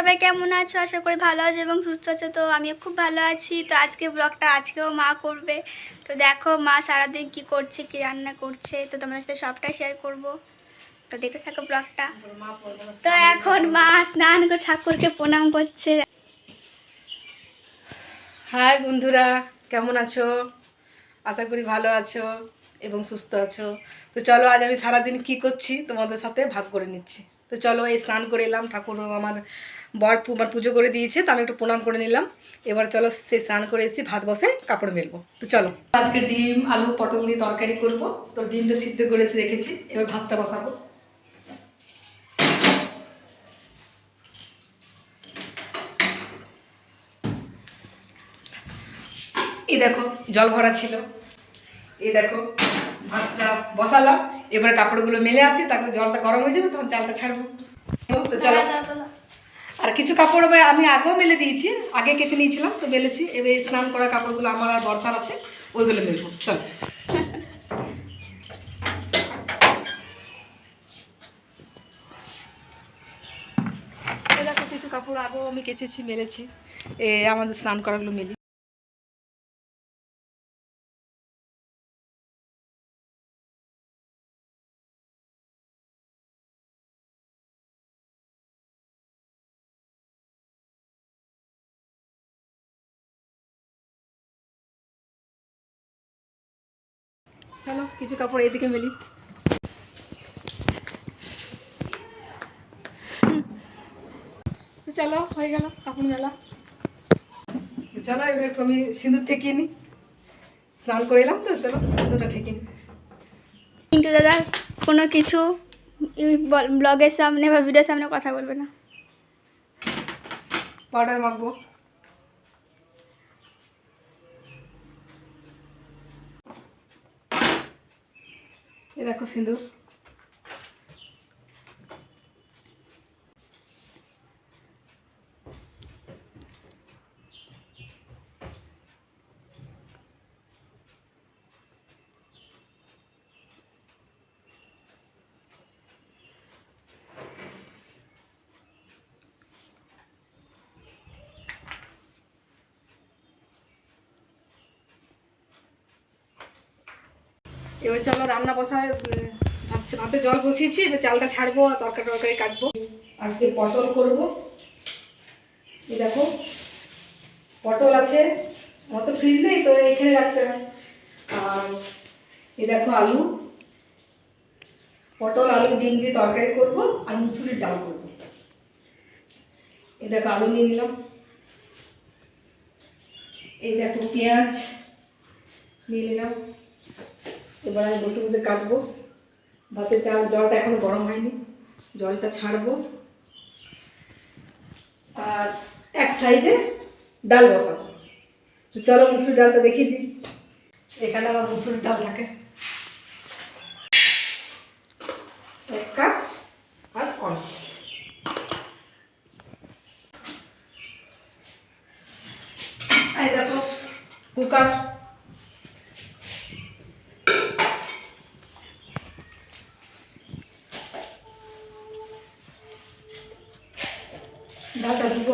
সবাই কেমন আছো? আশা করি ভালো আছো এবং সুস্থ আছো। তো আমিও খুব ভালো আছি। তো আজকে ব্লগটা আজকেও মা করবে। তো দেখো মা সারাদিন কি করছে, কি রান্না করছে, তো তোমাদের সাথে সবটাই শেয়ার করব। তো দেখতে থাকো ব্লগটা। তো এখন মা স্নান করে ঠাকুরকে প্রণাম করছে। হাই বন্ধুরা, কেমন আছো? আশা করি ভালো আছো এবং সুস্থ আছো। তো চলো আজ আমি সারাদিন কি করছি তোমাদের সাথে ভাগ করে নিচ্ছি। তো চলো, এই স্নান করে এলাম, ঠাকুর আমার আমার পুজো করে দিয়েছে, তো আমি একটু প্রণাম করে নিলাম। এবার চলো সে স্নান করে এসেছি, ভাত বসে কাপড় মেলবো। তো চলো, আজকে ডিম আলু পটল দিয়ে তরকারি করব। তো ডিমটা সিদ্ধ করে এসে রেখেছি, এবার ভাতটা বসাবো। এই দেখো জল ভরা ছিল, এই দেখো ভাতটা বসালাম। এবার কাপড়গুলো মেলে আসি, তারপরে জলটা গরম হয়ে যাবে, তখন চালটা ছাড়বো। তো চলো, আর কিছু কাপড় আমি আগেও মেলে দিয়েছি, আগে কেচে নিয়েছিলাম, তো মেলেছি। এবার স্নান করা কাপড়গুলো আমার আর বর্ষার আছে, ওইগুলো মেলবো। চলো, দেখো কিছু কাপড় আগেও আমি কেচেছি, মেলেছি। আমাদের স্নান করাগুলো মেলি। চলো কিছু কাপড় এইদিকে মেলি। চলো, হয়ে গেল কাপড় মেলা। চলো এবার একটু আমি সিঁদুর ঠেকিয়ে নিই, স্নান করে এলাম তো, চলো সিঁদুরটা ঠেকিয়ে নিই। কিন্তু দাদা কোনো কিছু ব্লগের সামনে বা ভিডিওর সামনে কথা বলবে না। পাউডার মাখবো। এ দেখো সিঁদুর। এবার চলো রান্না বসায়, ভাতে জল বসিয়েছি, এবার চালটা ছাড়বো আর তরকারি কাটবো। আজকে পটল করবো। এই দেখো পটল আছে, আমার তো ফ্রিজ নেই, তো এখানে রাখতে হয়। আর এই দেখো আলু, পটল আলু ডিম দিয়ে তরকারি করবো, আর মুসুরির ডাল করবো। এই দেখো আলু নিয়ে নিলাম। এই দেখো পেঁয়াজ নিয়ে নিলাম। এবার আমি বসে বসে কাটবো। ভাতের জলটা এখন গরম হয়নি, জলটা ছাড়বো। আর এক সাইডে ডাল বসাবো। তো চলো মুসুর ডালটা দেখিয়ে দিই। এখানে আমার মুসুর ডাল থাকে 1 কাপ আর কম। এই দেখো কুকার, ডালটা দিব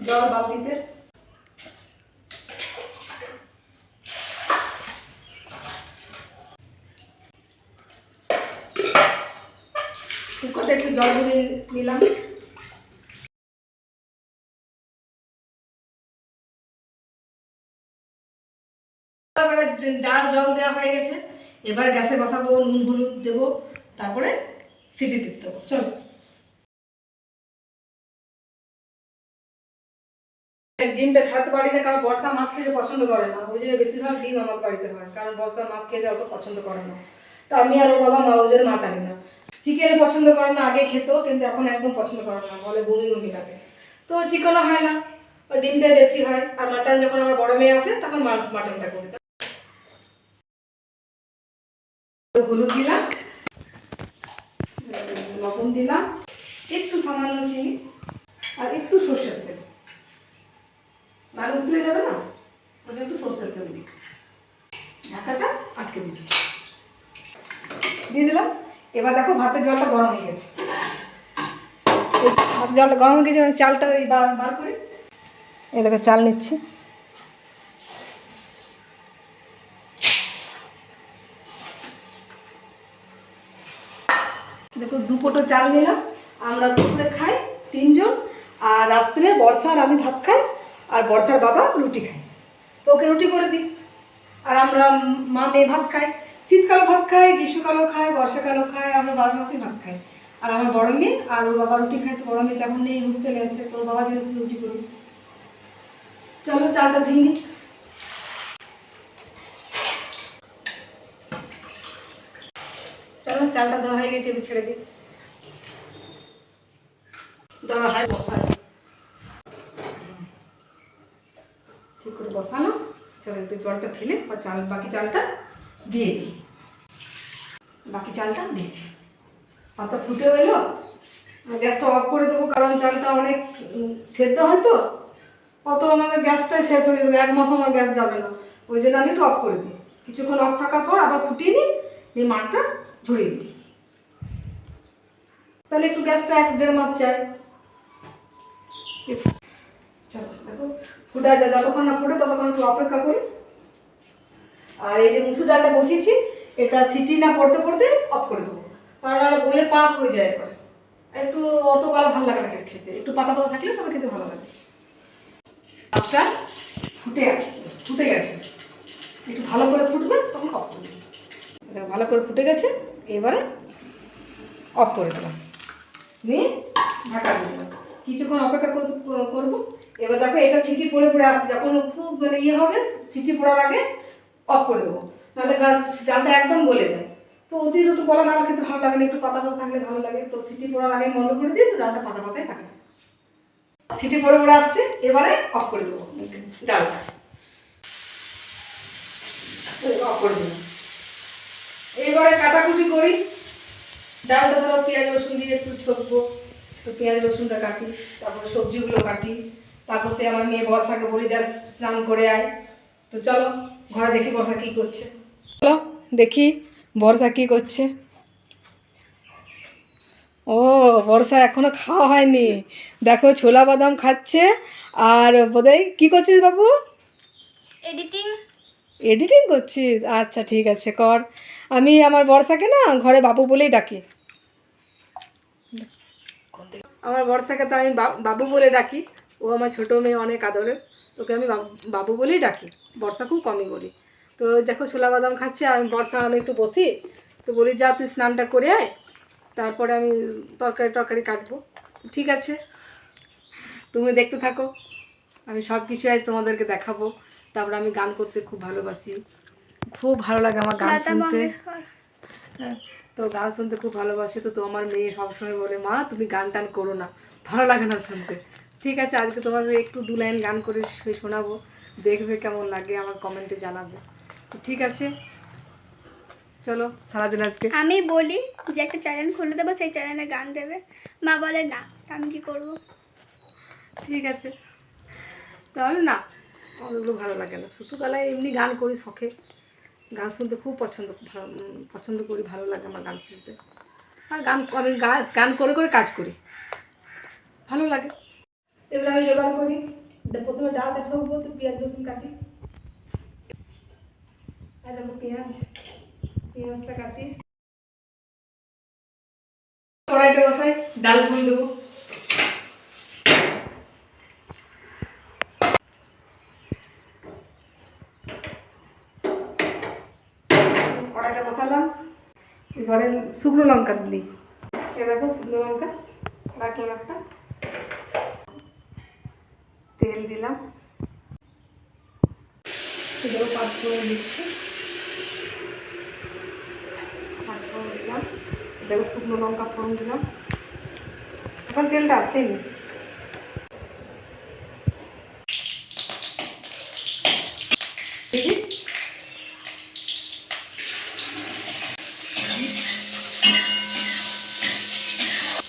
জল বালতিতে। কুকারটা একটু জল ভরে নিলাম। ডাল জল দেওয়া হয়ে গেছে, এবার গ্যাসে বসাবো, নুন হলুদ দেবো, তারপরে সিটি দিতে দেবো। চলো, ডিমটা ছাড়তে পারি না, কারণ বর্ষা মাছ খেতে পছন্দ করে না। ওই জন্য বেশিরভাগ ডিম আমার বাড়িতে হয়, কারণ বর্ষা মাছ খেতে অত পছন্দ করে না। তো আমি আর ওর বাবা মা ওই জন্য মাছ আনি না। চিকেন পছন্দ করে না, আগে খেত, কিন্তু এখন একদম পছন্দ করে না, বলে বমি বমি লাগে। তো চিকেনও হয় না, ওই ডিমটা বেশি হয়। আর মাটন যখন আমার বড় মেয়ে আসে তখন মাটনটা করি। হলুদ দিলাম, লবণ দিলাম, একটু সামান্য চিনি, আর একটু সর্ষের তেল। নালে উতলে যাবে না, ওটা একটু সর্ষের তেল দিই। ঢাকাটা আটকে দিচ্ছি, দিয়ে দিলাম। এবার দেখো ভাতের জলটা গরম হয়ে গেছে। জল গরম হয়ে গেছে, চালটা বার করে এই দেখো চাল নিচ্ছি। দেখো 2 কোটো চাল নিলাম। আমরা দুপুরে খাই 3 জন, আর রাত্রে বর্ষা আর আমি ভাত খাই, আর বর্ষার বাবা রুটি খায়। তো ওকে রুটি করে দিই, আর আমরা মা মেয়ে ভাত খাই। শীতকালও ভাত খাই, গ্রীষ্মকালও খাই, বর্ষাকালও খাই, আমরা 12 মাসেই ভাত খাই। আর আমার বড় মেয়ে আর ওর বাবা রুটি খায়। তো বড় মেয়ে তেমন নেই, হোস্টেলে আছে, তো ওর বাবার জন্য শুধু রুটি করি। চলো চালটা ধুয়ে নিই। চলো চালটা ধোয়া হয়ে গেছে, এবার ছেড়ে দিই। দেওয়া হয় বসায়, ঠিক করে বসানো। চলো একটু জলটা ফেলে বা বাকি চালটা দিয়ে দিই। বাকি চালটা দিয়ে দিই। পাতা ফুটেও এলো, গ্যাসটা অফ করে দেবো, কারণ চালটা অনেক সেদ্ধ হয় তো, অত আমাদের গ্যাসটাই শেষ হয়ে যাবে, 1 মাস আমার গ্যাস যাবে না। ওই জন্য আমি একটু অফ করে দিই। কিছুক্ষণ অফ থাকার পর আবার ফুটিয়ে নিই, নিয়ে মাঠটা ঝরিয়ে দিই। তাহলে একটু গ্যাসটা 1-1.5 মাস যায়। চলো দেখো ফুটা যায়, যতক্ষণ না ফুটে ততক্ষণ একটু অপেক্ষা করি। আর এই যে মুসুর ডালটা বসিয়েছি, এটা সিটি না পড়তে পড়তে অফ করে দেবো, কারণ নাহলে গলে পাক হয়ে যায়। পরে একটু অত গলা ভালো লাগে না খেতে, একটু পাতা পাতা থাকলে তবে খেতে ভালো লাগে। ভাতটা ফুটে আসছে, ফুটে গেছে, একটু ভালো করে ফুটবে তখন অফ করে দেবো। দেখো ভালো করে ফুটে গেছে, এবারে অফ করে দিলাম, নিয়ে ঢাকা দিয়ে দিলাম। কিছুক্ষণ অপেক্ষা করবো। এবার দেখো এটা সিটি পড়ে পড়ে আসছে, যখন খুব মানে ইয়ে হবে সিটি পড়ার আগে অফ করে দেবো, নাহলে ডালটা একদম গলে যায়। তো অতিরিক্ত গলা ডাল খেতে ভালো লাগে না, একটু পাতা পাতা থাকলে ভালো লাগে। তো সিটি পড়ার আগে বন্ধ করে দিই, তো ডালটা পাতা পাতায় থাকে। সিটি পড়ে পড়ে আসছে, এবারে অফ করে দেবো ডালটা। অফ করে দিলাম। এবারে কাটাকুটি করি। ডালটা ধরো পেঁয়াজ রসুন দিয়ে একটু ছকবো, তো পেঁয়াজ রসুনটা কাটি, তারপরে সবজিগুলো কাটি। তারপরে আমার মেয়ে বর্ষাকে বলি যা স্নান করে আয়। তো চলো ঘরে দেখি বর্ষা কী করছে। চলো দেখি বর্ষা কী করছে। ও বর্ষা এখনো খাওয়া হয়নি, দেখো ছোলা বাদাম খাচ্ছে। আর বোধহয় কী করছিস বাবু? এডিটিং। এডিটিং করছিস? আচ্ছা ঠিক আছে কর। আমি আমার বর্ষাকে না ঘরে বাবু বলেই ডাকি। আমার বর্ষাকে তো আমি বাবু বলে ডাকি। ও আমার ছোটো মেয়ে, অনেক আদরের। তোকে আমি বাবু বলেই ডাকি, বর্ষা খুব কমই বলি। তো দেখো ছোলা বাদাম খাচ্ছে, আমি আমি একটু বসি, তো বলি যা তুই স্নানটা করে আয়, তারপরে আমি তরকারি কাটবো। ঠিক আছে, তুমি দেখতে থাকো, আমি সব কিছু আজ তোমাদেরকে দেখাবো। তারপরে আমি গান করতে খুব ভালোবাসি, খুব ভালো লাগে আমার গান শুনতে। হ্যাঁ, তো গান শুনতে খুব ভালোবাসি। তো আমার মেয়ে সবসময় বলে মা তুমি গান টান করো না, ভালো লাগে না শুনতে। ঠিক আছে, আজকে তোমাদের একটু 2 লাইন গান করে শোনাবো, দেখবে কেমন লাগে, আমার কমেন্টে জানাবে। তো ঠিক আছে, চলো সারাদিন আজকে আমি বলি যে একটা চ্যানেল খুলে দেবো, সেই চ্যানেলে গান দেবে, মা বলে না, আমি কি করব? ঠিক আছে, তাহলে না আমারগুলো ভালো লাগে না, ছোটোবেলায় এমনি গান করি শখে, গান শুনতে খুব পছন্দ করি, ভালো লাগে আমার গান শুনতে। আর আমি গান করে করে কাজ করি, ভালো লাগে। এবার আমি জোগাড় করি, প্রথমে ডালটা ছকবো, তো পেঁয়াজ রসুন কাটি। আর দেখো পেঁয়াজটা কাটি, কড়াইতে বসাই, ডাল ফুল দেবো। কড়াইটা বসালাম, এবারে শুকনো লঙ্কা দিলি, এ দেখো শুকনো লঙ্কা রাখলাম একটা, তেল দিলাম, এগুলো 5 ফোড়ন দিচ্ছি, 5 ফোড়ন দিলাম, দেখো শুকনো লঙ্কা ফোড়ন দিলাম। এখন তেলটা আসেনি,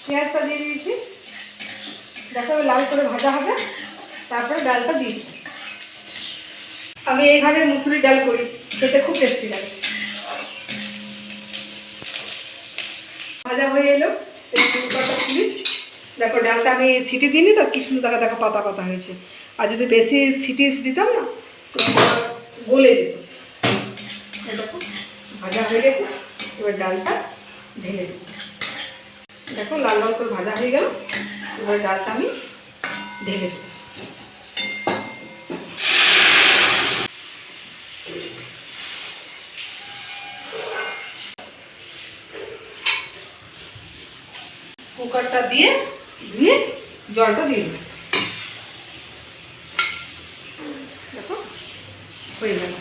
পেঁয়াজটা দিয়ে দিয়েছি, দেখো লাল করে ভাজা হবে, তারপরে ডালটা দিয়ে দিই। আমি এইভাবে মুসুরি ডাল করি, খেতে খুব টেস্টি লাগে। ভাজা হয়ে এলো, এই কুকারটা খুলি, দেখো ডালটা আমি সিটি দিইনি তো কি সুন্দর দেখা দেখা পাতা পাতা হয়েছে। আর যদি বেশি সিটি দিতাম না তো গলে যেত। দেখো ভাজা হয়ে গেছে, এবার ডালটা ঢেলে দিই। দেখো লাল লাল করে ভাজা হয়ে গেল, এবার ডালটা আমি ঢেলে দিই। কুকারটা দিয়ে ধুয়ে জলটা দিয়ে দিই। দেখো হয়ে গেল,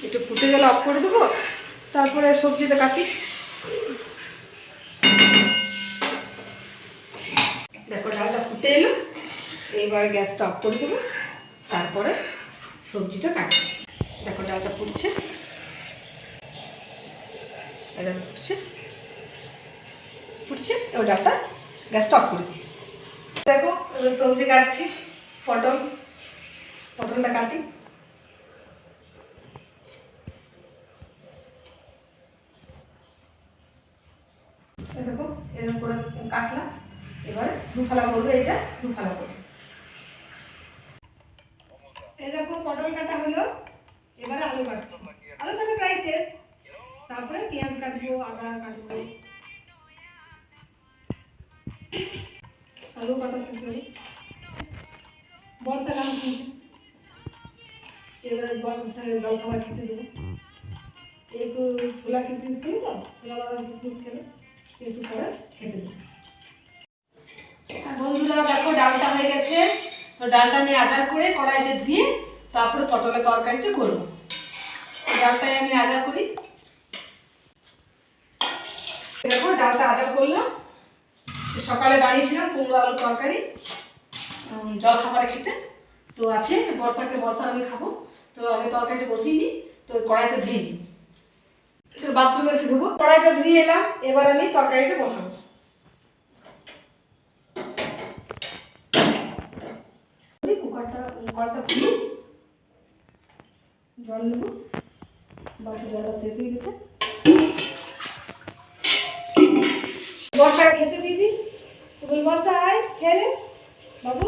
একটু ফুটে গেলে অফ করে দেবো, তারপরে সবজিটা কাটি। দেখো ডালটা ফুটে এলো, এইবার গ্যাসটা অফ করে দেবো, তারপরে সবজিটা কাটি। দেখো ডালটা ফুটছে, এটা ফুটছে ফুটছে, এবার ডালটা গ্যাসটা অফ করে দিই। দেখো এবার সবজি কাটছি, পটলটা কাটি। দেখো এরকম করে কাটলাম, এবারে দুফালা করবো, এটা দুফালা করবো। এরকম পটল কাটা হলো, এবারে আলু কাটবো। আলু কাটা প্রায় শেষ, তারপরে পেঁয়াজ কাটবো, আদা কাটবো। আলু কাটা শেষ হলো, বর্ষা গান শুনছে, এবারে বর্ষার জল খাবার খেতে দেবো। একটু ছোলা কিশমিশ খেয়ে তো, ছোলা বাদাম কিশমিশ খেলে একটু পরে খেতে দেবো। বন্ধুরা দেখো ডালটা হয়ে গেছে, তো ডালটা নিয়ে আজার করে কড়াইতে ধুয়ে তারপরে পটলের তরকারিটা করবো। ডালটাই আমি আজার করি। দেখো ডালটা আজার করলাম, সকালে বানিয়েছিলাম কুমড়ো আলুর তরকারি জল খাবারে খেতে, তো আছে বর্ষা আমি খাবো, তো আগে তরকারিটা বসিয়ে নিই, তো কড়াইটা ধুয়ে নিই। তো বাথরুমে এসে ধুবো, কড়াইটা ধুয়ে এলাম, এবার আমি তরকারিটা বসাবো। কুকারটা খুলি, জল নেবো, বাকি জলটা শেষ হয়ে গেছে। বর্ষাকে খেতে দিয়ে দিই, বর্ষা আয় খেলে বাবু,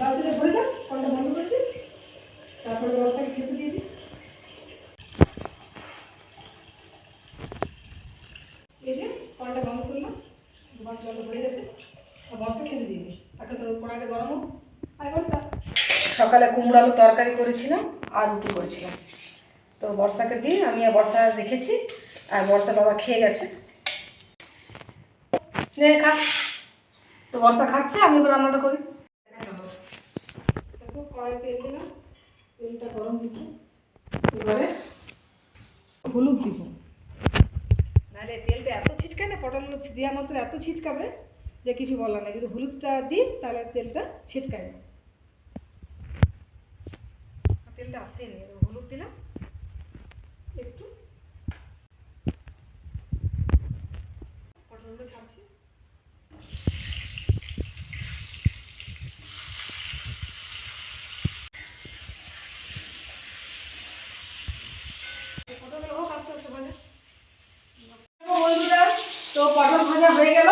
বালতিটা ভরে যাও, কলটা বন্ধ করে দিই, তারপরে বর্ষাকে খেতে দিয়ে দিই। এই যে কলটা বন্ধ করলাম, জলটা ভরে গেছে, বর্ষা খেতে দিয়ে দিই, তাকে তো কড়াইটা গরম হোক। সকালে কুমড়ো আলু তরকারি করেছিলাম আর রুটি করেছিলাম, তো বর্ষাকে দিয়ে আমি বর্ষা রেখেছি, আর বর্ষা বাবা খেয়ে গেছে। খা, তো বর্ষা খাচ্ছে, আমি এবার রান্নাটা করি। দেখো কড়াই তেল দিলাম, তেলটা গরম হয়েছে, এবারে হলুদ দিব। নাহলে তেলটা এত ছিটকায় না, পটলগুলো দেওয়া মাত্র এত ছিটকাবে যে কিছু বলার নেই। যদি হলুদটা দিই তাহলে তেলটা ছিটকায় না, তেলটা আসেনি, হলুদ দিলাম একটু, পটলগুলো ছাড়ছি। পটলগুলো হোক আস্তে আস্তে ভাজা। বন্ধুরা তো পটল ভাজা হয়ে গেল,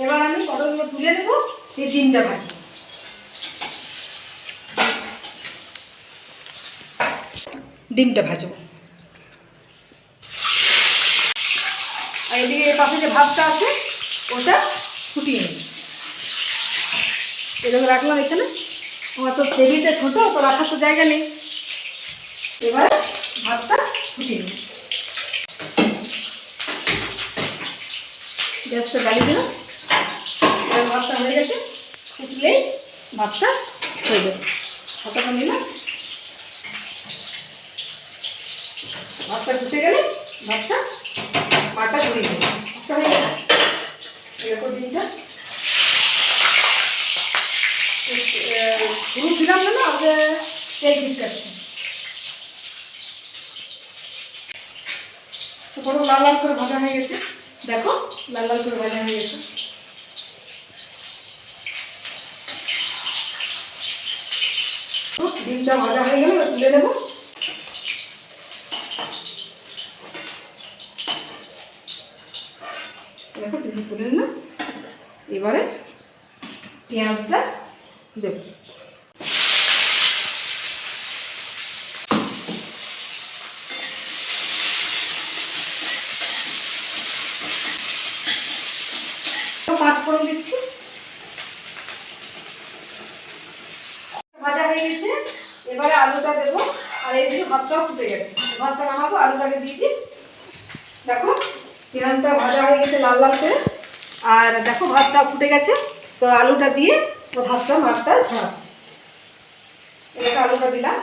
এবার আমি পটলগুলো তুলে নেবো, এই ডিমটা ভাজবো। ডিমটা ভাজবো, আর এদিকে এর পাশে যে ভাতটা আছে ওটা ফুটিয়ে নেব। এরকম রাখলাম এখানে, আমার তো টেবিলটা ছোটো, তো রাখার তো জায়গা নেই। এবার ভাতটা ফুটিয়ে নেব, গ্যাসটা জ্বালিয়ে দিলাম। এবার ভাতটা হয়ে গেছে, ফুটলেই ভাতটা হয়ে যাবে। ভাতটা নিলাম, ভাতটা ফুটে গেলে ভাতটা পাটা ধরিয়ে দেবো। ভাতটা হয়ে গেছে, এরকম দিনটা হলুদ দিলাম না, আগে তেল ঠিক আছে। তো পুরো লাল লাল করে ভাজা হয়ে গেছে, দেখো লাল লাল করে ভাজা হয়ে গেছে। ডিমটা ভাজা হয়ে গেলে তুলে নেবো। দেখো তুলে নিলাম। এবারে পেঁয়াজটা দেব। পাঁচ ফোড়ন দিচ্ছি। ভাজা হয়ে গেছে, এবারে আলুটা দেবো। আর এইদিকে ভাতটাও ফুটে গেছে, ভাতটা নামাবো, আলুটাকে দিয়ে দিই। দেখো পেঁয়াজটা ভাজা হয়ে গেছে লাল লাল করে, আর দেখো ভাতটা ফুটে গেছে। তো আলুটা দিয়ে ও ভাতটা মাছটা ছাড়াবো। এটাকে আলুটা দিলাম,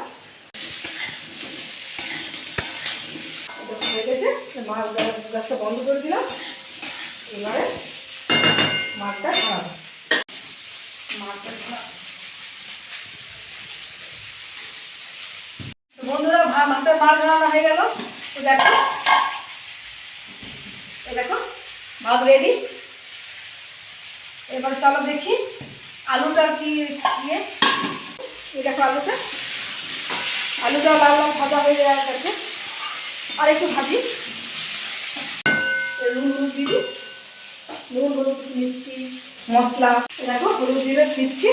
হয়ে গেছে। মাছ গ্যাসটা বন্ধ করে দিলাম। এবারে মাছটা ছাড়াবো। মাছটা ছাড়াবো বন্ধুরা, মাছের মাছ ঝরানো হয়ে গেল। তো দেখো, এই দেখো ভাত রেডি। এবার চলো দেখি আলুটার কি ইয়ে। এই দেখো আলুটা লাল লাল ভাজা হয়ে যাওয়ার কাছে আর একটু ভাজি। নুন হলুদ দিবি, নুন হলুদ মিষ্টি মশলা। দেখো হলুদ দিয়ে দিচ্ছি।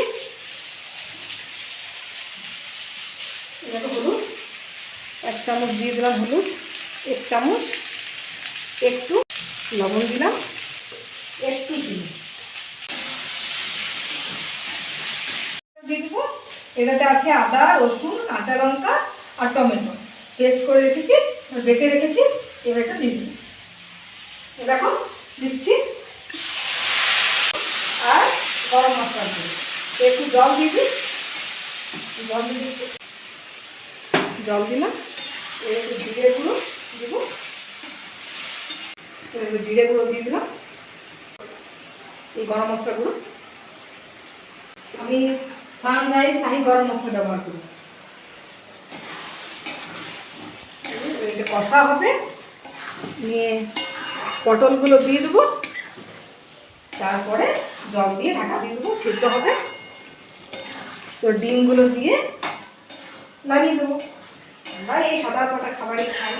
দেখো হলুদ 1 চামচ দিয়ে দিলাম, হলুদ 1 চামচ, একটু লবণ দিলাম, একটু চিনি দিয়ে দেবো। এটাতে আছে আদা রসুন কাঁচা লঙ্কা আর টমেটো পেস্ট করে রেখেছি, বেটে রেখেছি। এবার এটা দিয়ে দিই। দেখো দিচ্ছি। আর গরম মশলা দিই, একটু জল দিয়ে দিই। জল দিলাম। একটু জিরে গুঁড়ো দিব, জিরে গুঁড়ো দিয়ে দিলাম। এই গরম মশলা গুঁড়ো আমি সানরাইজ শাহি গরম মশলা ব্যবহার করি। এটা কষা হবে, নিয়ে পটলগুলো দিয়ে দেবো। তারপরে জল দিয়ে ঢাকা দিয়ে দেবো, সিদ্ধ হবে। তো ডিমগুলো দিয়ে নামিয়ে দেবো। আমরা এই সাদা পাটা খাবারই খাই,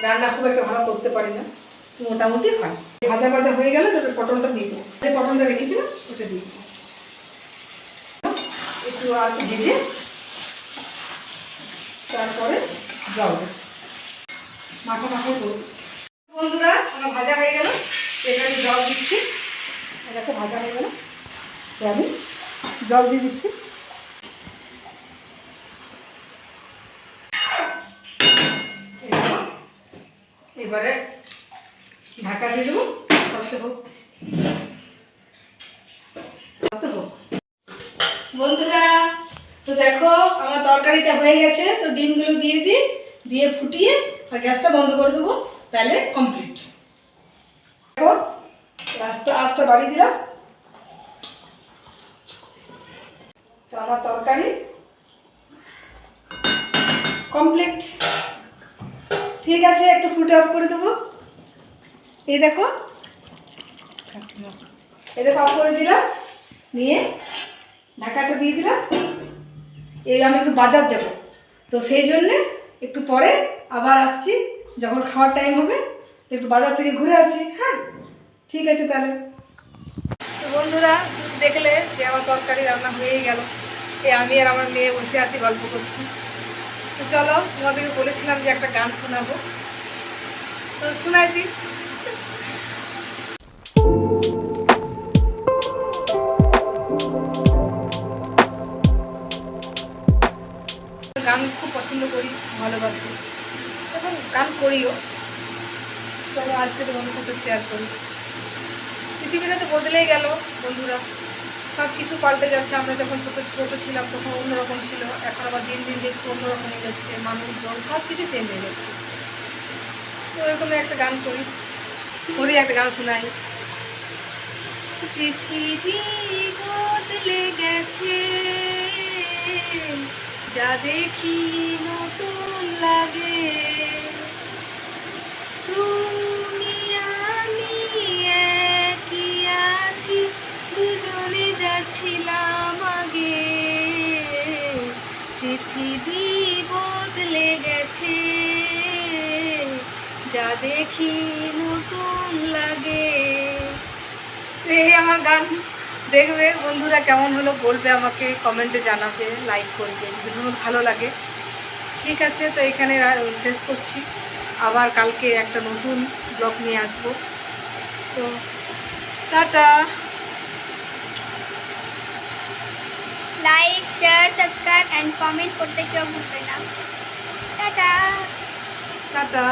রান্না খুব একটা ভালো করতে পারি না, মোটামুটি হয়। ভাজা ভাজা হয়ে গেলে তোদের পটলটা দিয়ে দেবো। যে পটলটা রেখেছিলাম ওটা দিয়ে দেবো। একটু আর ভেজে তারপরে জল মাখা মাখা করবো। বন্ধুরা আমার ভাজা হয়ে গেল, এখানে জল দিচ্ছি। দেখো ভাজা হয়ে গেল, আমি জল দিয়ে দিচ্ছি। এবারে ঢাকা দিয়ে দেবো, বন্ধুরা। তো দেখো আমার তরকারিটা হয়ে গেছে। তো ডিমগুলো দিয়ে দিই, দিয়ে ফুটিয়ে আর গ্যাসটা বন্ধ করে দেবো, তাহলে কমপ্লিট। দেখো আঁচটা বাড়িয়ে দিলাম। তো আমার তরকারি কমপ্লিট। ঠিক আছে, একটু ফুটে অফ করে দেবো। এই দেখো অফ করে দিলাম, নিয়ে ঢাকাটা দিয়ে দিলাম। এই আমি একটু বাজার যাব, তো সেই জন্যে একটু পরে আবার আসছি। যখন খাওয়ার টাইম হবে একটু বাজার থেকে ঘুরে আসি। হ্যাঁ ঠিক আছে তাহলে। তো বন্ধুরা দেখলে যে আমার তরকারি রান্না হয়েই গেল। আমি আর আমার মেয়ে বসে আছি, গল্প করছি। তো চলো, তোমাদেরকে বলেছিলাম যে একটা গান শোনাবো, তো শোনাই দিই। গান খুব পছন্দ করি, ভালোবাসি এবং গান করিও। চলো আজকে তোমাদের সাথে শেয়ার করি। পৃথিবীটা তো বদলেই গেল বন্ধুরা, সব কিছু পাল্টে যাচ্ছে। আমরা যখন ছোটো ছিলাম তখন অন্যরকম ছিল, এখন আবার দিন দিন দেখছি অন্যরকম হয়ে যাচ্ছে, মানুষজন সব কিছু চেঞ্জ হয়ে যাচ্ছে। তো এরকম একটা গান করি একটা গান শোনাই। পৃথিবী বদলে গেছে, যা দেখি নতুন লাগে। তুমি আমি একই আছি, দুজনে যাচ্ছিলাম আগে। পৃথিবী বদলে গেছে, যা দেখি নতুন লাগে। আমার গান দেখবে বন্ধুরা, কেমন হলো বলবে, আমাকে কমেন্টে জানাবে, লাইক করবে যদি তোমার ভালো লাগে। ঠিক আছে, তো এখানে শেষ করছি। আবার কালকে একটা নতুন ব্লগ নিয়ে আসবো। তো tata. Like share subscribe and comment করতে কেউ ভুলবে না। টাটা। টাটা।